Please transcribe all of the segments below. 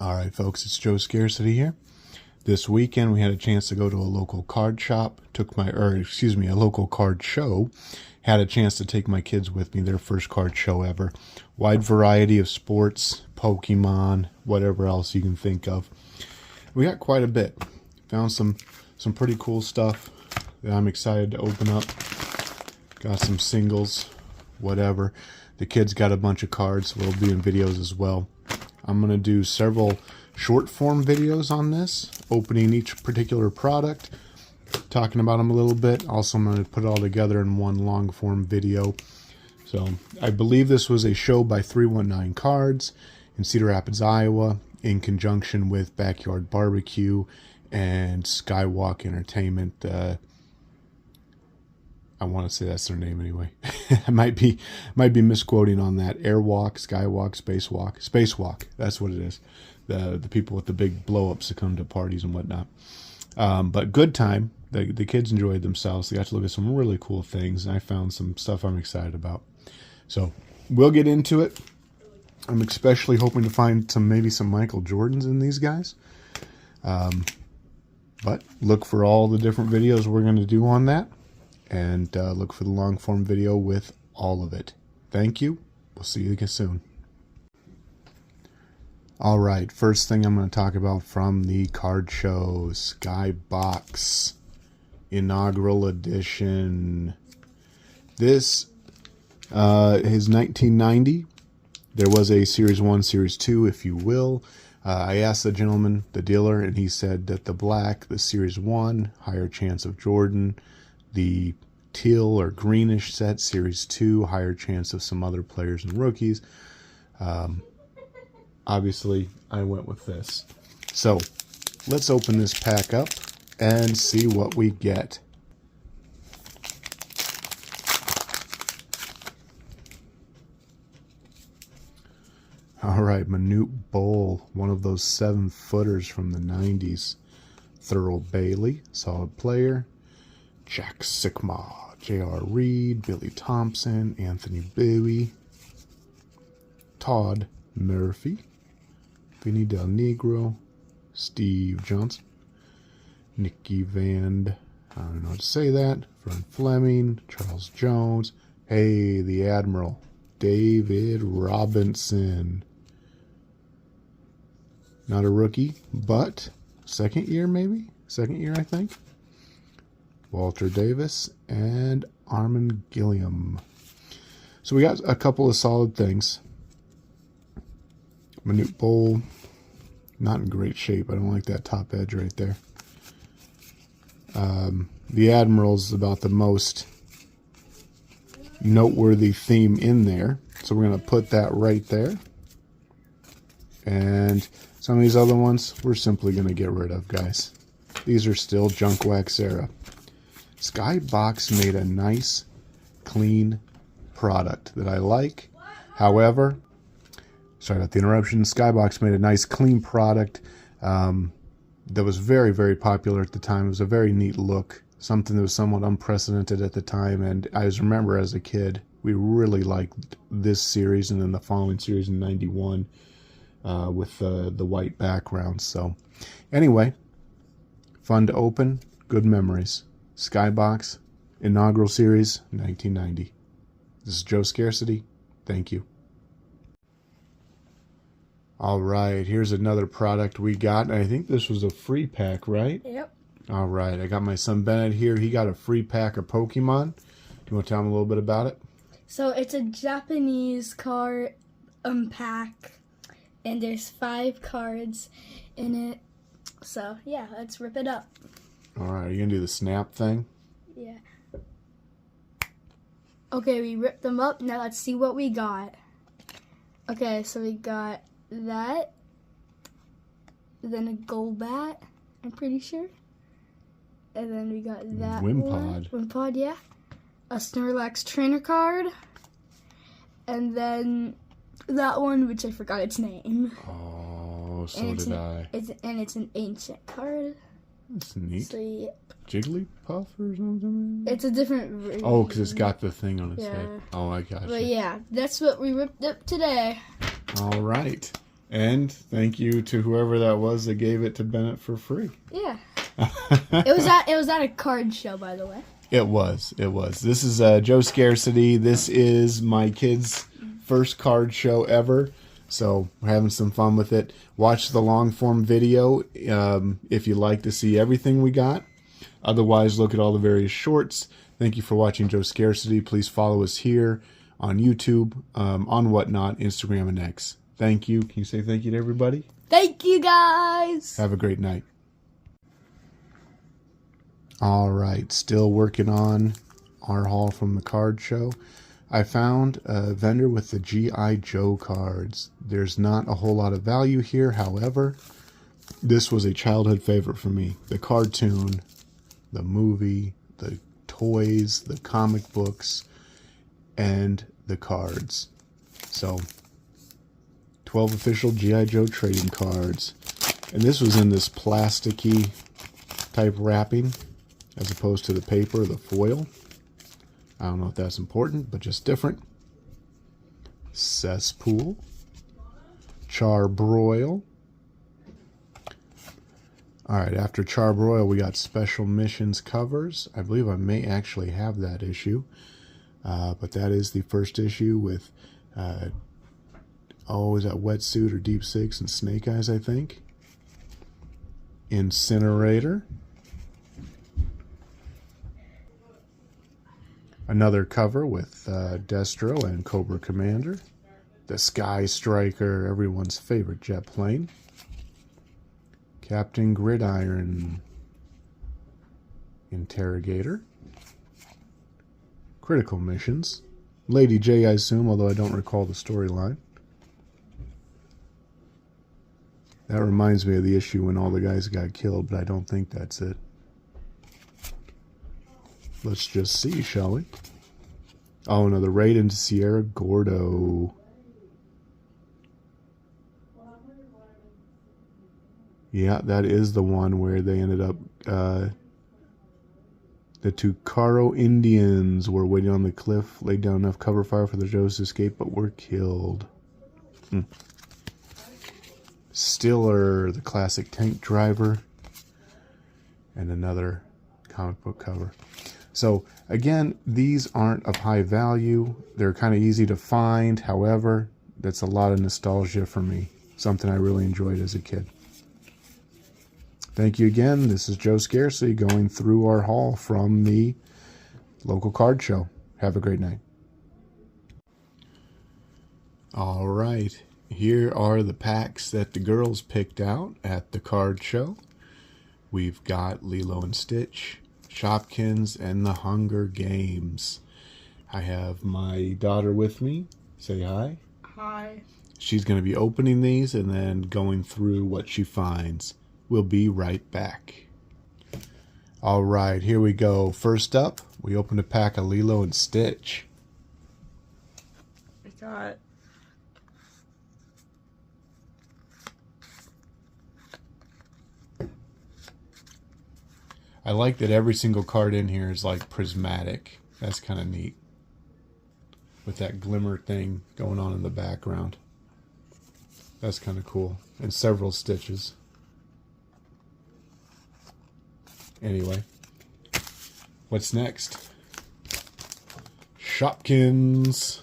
All right, folks, it's Joe Scarcity here. This weekend we had a chance to go to a local card shop. A local card show. Had a chance to take my kids with me, their first card show ever. Wide variety of sports, Pokemon, whatever else you can think of. We got quite a bit. Found some pretty cool stuff that I'm excited to open up. Got some singles, whatever. The kids got a bunch of cards, so they'll be in videos as well. I'm going to do several short form videos on this, opening each particular product, talking about them a little bit. Also, I'm going to put it all together in one long form video. So I believe this was a show by 319 Cards in Cedar Rapids, Iowa, in conjunction with Backyard Barbecue and Skywalk Entertainment. I want to say that's their name anyway. I might be misquoting on that. Airwalk, Skywalk, Spacewalk. That's what it is. The people with the big blow-ups that come to parties and whatnot. But good time. The kids enjoyed themselves. They got to look at some really cool things, and I found some stuff I'm excited about. So we'll get into it. I'm especially hoping to find maybe some Michael Jordans in these guys. But look for all the different videos we're going to do on that. And look for the long form video with all of it. Thank you. We'll see you again soon. All right, first thing I'm going to talk about from the card show, Skybox Inaugural Edition. This is 1990. There was a Series 1, Series 2, if you will. I asked the gentleman, the dealer, and he said that the black, the Series 1, higher chance of Jordan. The teal or greenish set, Series 2, higher chance of some other players and rookies. Obviously, I went with this. So, let's open this pack up and see what we get. All right, Manute Bol, one of those 7-footers from the 90s. Thurl Bailey, solid player. Jack Sikma, J.R. Reed, Billy Thompson, Anthony Bowie, Todd Murphy, Vinny Del Negro, Steve Johnson, Nicky Van, I don't know how to say that, Vern Fleming, Charles Jones, hey, the Admiral, David Robinson. Not a rookie, but second year maybe? Second year, I think. Walter Davis, and Armin Gilliam. So we got a couple of solid things. Manute Bol, not in great shape. I don't like that top edge right there. The Admiral's about the most noteworthy theme in there. So we're going to put that right there. And some of these other ones, we're simply going to get rid of, guys. These are still junk wax era. Skybox made a nice, clean product that I like. However, sorry about the interruption. Skybox made a nice, clean product that was very, very popular at the time. It was a very neat look, something that was somewhat unprecedented at the time. And I just remember as a kid, we really liked this series and then the following series in '91 with the white background. So anyway, fun to open, good memories. Skybox, inaugural series, 1990. This is Joe Scarcity. Thank you. All right, here's another product we got. I think this was a free pack, right? Yep. All right, I got my son Bennett here. He got a free pack of Pokemon. You want to tell him a little bit about it? So it's a Japanese card pack, and there's 5 cards in it. So yeah, let's rip it up. All right, are you going to do the snap thing? Yeah. Okay, we ripped them up. Now let's see what we got. Okay, so we got that. Then a Golbat, I'm pretty sure. And then we got that Wimpod. Wimpod, yeah. A Snorlax trainer card. And then that one, which I forgot its name. Oh, so did I. It's an ancient card. That's neat. So yeah. Jigglypuff or something? It's a different version. Oh, because it's got the thing on its head. Oh, I got But you. yeah, that's what we ripped up today. All right. And thank you to whoever that was that gave it to Bennett for free. Yeah. It was at a card show, by the way. It was. This is Joe Scarcity. This is my kids' first card show ever. So we're having some fun with it. Watch the long form video if you like to see everything we got. Otherwise, look at all the various shorts. Thank you for watching Joe Scarcity. Please follow us here on YouTube, on Whatnot, Instagram, and X. Thank you. Can you say thank you to everybody? Thank you, guys. Have a great night. All right, still working on our haul from the card show. I found a vendor with the G.I. Joe cards. There's not a whole lot of value here. However, this was a childhood favorite for me. The cartoon, the movie, the toys, the comic books, and the cards. So, 12 official G.I. Joe trading cards. And this was in this plasticky type wrapping, as opposed to the paper, the foil. I don't know if that's important, but just different. Cesspool. Charbroil. Alright, after Charbroil, we got Special Missions covers. I believe I may actually have that issue. But that is the first issue with, is that Wetsuit or Deep Six and Snake Eyes, I think. Incinerator. Another cover with Destro and Cobra Commander. The Sky Striker, everyone's favorite jet plane. Captain Gridiron. Interrogator. Critical Missions. Lady J, I assume, although I don't recall the storyline. That reminds me of the issue when all the guys got killed, but I don't think that's it. Let's just see, shall we? Oh, no, the raid into Sierra Gordo. Yeah, that is the one where they ended up... the Tucaro Indians were waiting on the cliff, laid down enough cover fire for the Joes to escape, but were killed. Stiller, the classic tank driver. And another comic book cover. So, again, these aren't of high value. They're kind of easy to find. However, that's a lot of nostalgia for me. Something I really enjoyed as a kid. Thank you again. This is Joe Scarcity going through our haul from the local card show. Have a great night. All right. Here are the packs that the girls picked out at the card show. We've got Lilo and Stitch, Shopkins, and the Hunger Games. I have my daughter with me. Say hi. Hi. She's going to be opening these and then going through what she finds. We'll be right back. All right, here we go. First up, we opened a pack of Lilo and Stitch. We got I like that every single card in here is like prismatic. That's kind of neat. With that glimmer thing going on in the background. That's kind of cool. And several stitches. Anyway. What's next? Shopkins.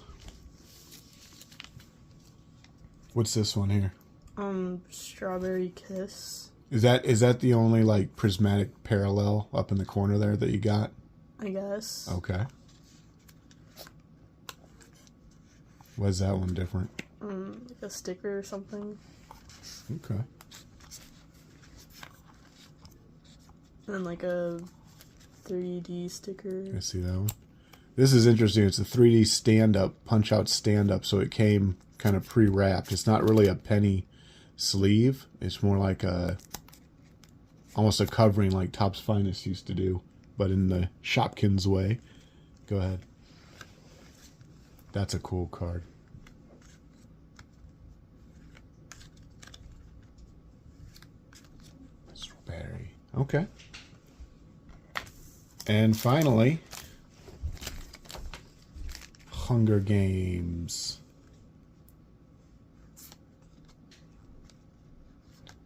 What's this one here? Strawberry Kiss. Is that the only like prismatic parallel up in the corner there that you got? I guess. Okay. Was that one different? Like a sticker or something. Okay. And then like a 3D sticker. I see that one. This is interesting. It's a 3D stand-up, punch-out stand-up, so it came kind of pre-wrapped. It's not really a penny sleeve. It's more like almost a covering like Topps Finest used to do, but in the Shopkins way. Go ahead. That's a cool card. Strawberry. Okay. And finally, Hunger Games.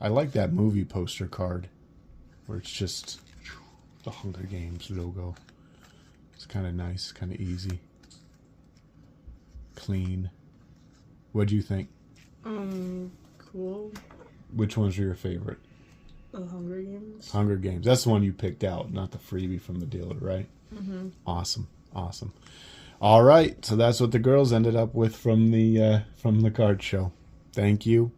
I like that movie poster card where it's just the Hunger Games logo. It's kind of nice, kind of easy, clean. What'd you think? Cool. Which ones were your favorite? The Hunger Games. Hunger Games. That's the one you picked out, not the freebie from the dealer, right? Mm-hmm. Awesome. All right, so that's what the girls ended up with from the card show. Thank you.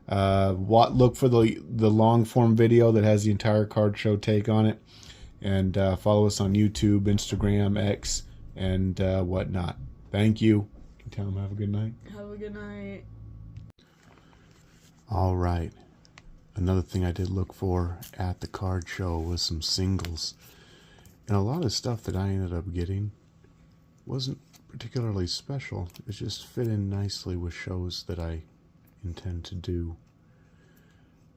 Look for the long form video that has the entire card show take on it, and follow us on YouTube, Instagram, X, and whatnot. Thank you. Can you tell them have a good night? Have a good night. All right. Another thing I did look for at the card show was some singles. And a lot of stuff that I ended up getting wasn't particularly special. It just fit in nicely with shows that I intend to do.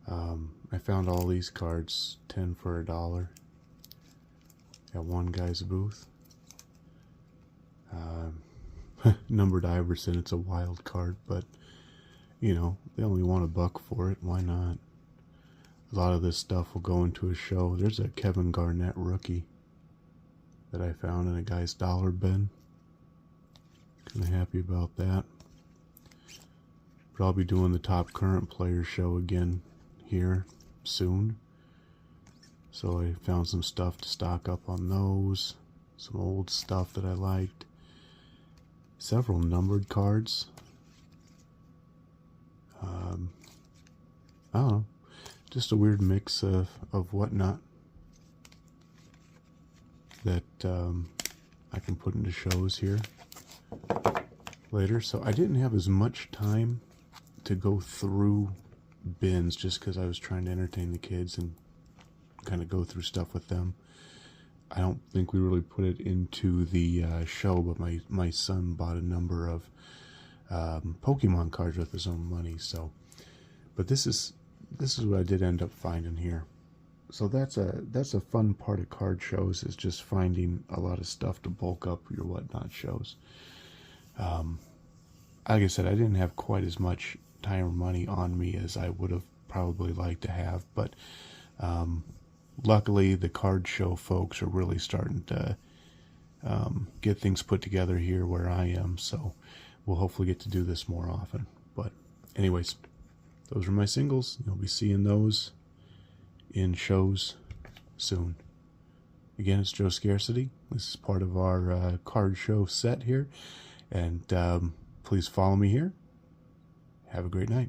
I found all these cards 10 for $1 at one guy's booth. Numbered Iverson, it's a wild card, but you know, they only want $1 for it. Why not? A lot of this stuff will go into a show. There's a Kevin Garnett rookie that I found in a guy's dollar bin. Kind of happy about that. But I'll be doing the top current player show again here soon. So I found some stuff to stock up on those. Some old stuff that I liked. Several numbered cards. I don't know. Just a weird mix of whatnot that I can put into shows here later. So I didn't have as much time to go through bins just because I was trying to entertain the kids and kind of go through stuff with them. I don't think we really put it into the show, but my son bought a number of Pokemon cards with his own money. So, but this is what I did end up finding here. So that's a fun part of card shows, is just finding a lot of stuff to bulk up your whatnot shows. Like I said, I didn't have quite as much time or money on me as I would have probably liked to have, but luckily the card show folks are really starting to get things put together here where I am, so we'll hopefully get to do this more often. But anyways, those are my singles. You'll be seeing those in shows soon. Again, it's Joe Scarcity. This is part of our card show set here, and please follow me here. Have a great night.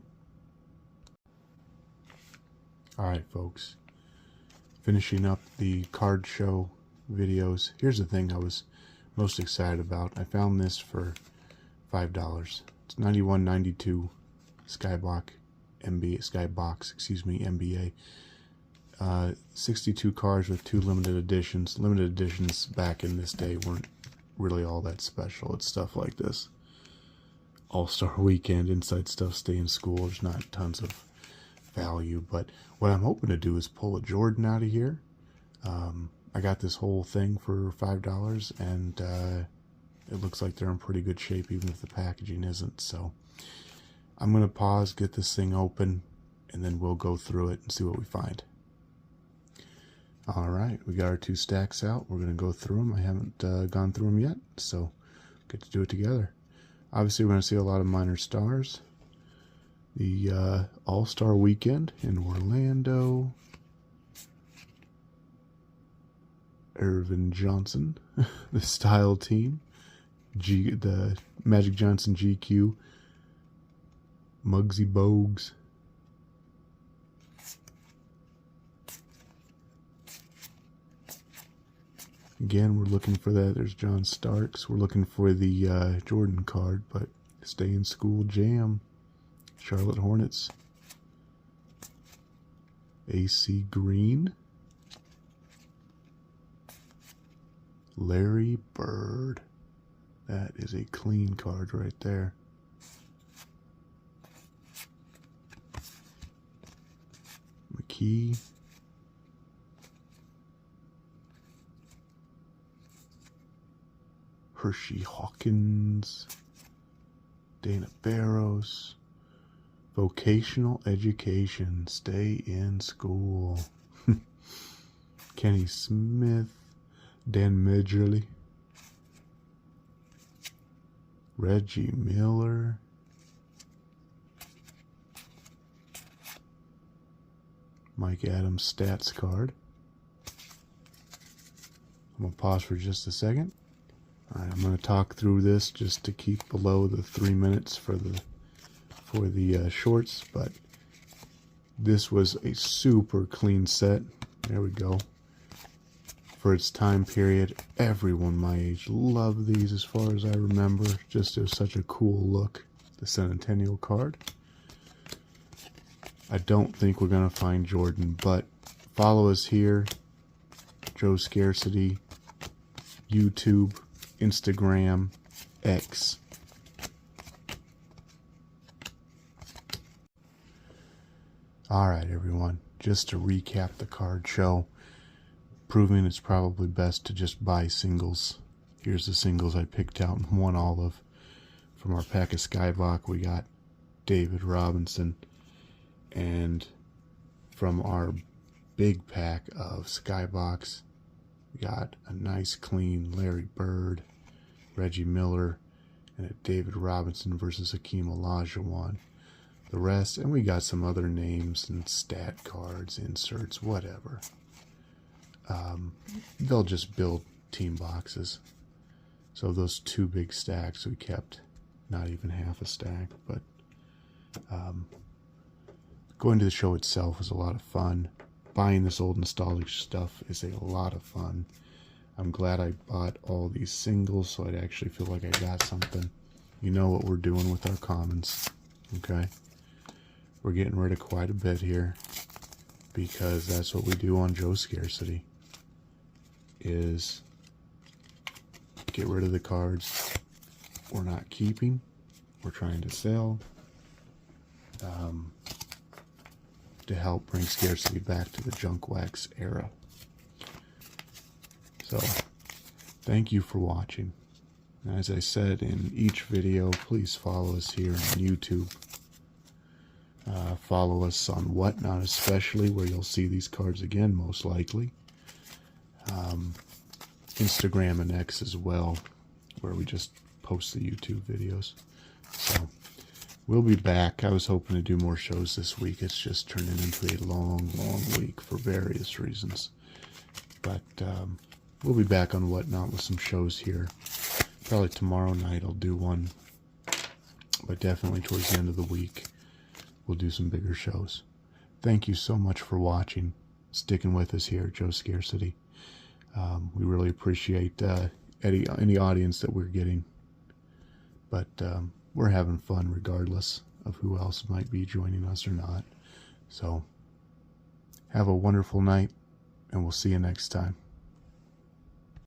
All right, folks. Finishing up the card show videos. Here's the thing I was most excited about. I found this for $5. It's 91.92 Skybox NBA. 62 cards with 2 limited editions. Limited editions back in this day weren't really all that special. It's stuff like this. All-Star Weekend, Inside Stuff, Stay in School. There's not tons of value, but what I'm hoping to do is pull a Jordan out of here. I got this whole thing for $5, and it looks like they're in pretty good shape, even if the packaging isn't. So I'm going to pause, get this thing open, and then we'll go through it and see what we find. All right, we got our 2 stacks out. We're going to go through them. I haven't gone through them yet, so get to do it together. Obviously, we're going to see a lot of minor stars. The All-Star Weekend in Orlando. Irvin Johnson, the Style Team. The Magic Johnson GQ. Muggsy Bogues. Again, we're looking for that. There's John Starks. We're looking for the Jordan card, but Stay in School Jam. Charlotte Hornets. AC Green. Larry Bird. That is a clean card right there. McKee. Hershey Hawkins. Dana Barros. Vocational education. Stay in school. Kenny Smith. Dan Midgerly. Reggie Miller. Mike Adams stats card. I'm going to pause for just a second. Alright, I'm going to talk through this just to keep below the 3 minutes for the shorts, but this was a super clean set. There we go. For its time period, everyone my age loved these as far as I remember. Just it was such a cool look. The Centennial card. I don't think we're going to find Jordan, but follow us here. Joe Scarcity, YouTube, Instagram, X. Alright everyone, just to recap the card show, proving it's probably best to just buy singles. Here's the singles I picked out in one olive. From our pack of Skybox we got David Robinson, and from our big pack of Skybox we got a nice clean Larry Bird, Reggie Miller, and a David Robinson versus Hakeem Olajuwon. The rest, and we got some other names and stat cards, inserts, whatever. They'll just build team boxes. So those two big stacks we kept, not even half a stack, but going to the show itself was a lot of fun. Buying this old nostalgic stuff is a lot of fun. I'm glad I bought all these singles so I'd actually feel like I got something. You know what we're doing with our commons, okay? We're getting rid of quite a bit here because that's what we do on Joe Scarcity, is get rid of the cards we're not keeping, we're trying to sell, to help bring Scarcity back to the junk wax era. So, thank you for watching. As I said in each video, please follow us here on YouTube. Follow us on Whatnot especially, where you'll see these cards again most likely. Instagram and X as well, where we just post the YouTube videos. So we'll be back. I was hoping to do more shows this week. It's just turning into a long week for various reasons. But we'll be back on Whatnot with some shows here. Probably tomorrow night I'll do one, but definitely towards the end of the week we'll do some bigger shows. Thank you so much for watching, sticking with us here at Joe Scarcity. We really appreciate any audience that we're getting, but we're having fun regardless of who else might be joining us or not. So have a wonderful night, and we'll see you next time.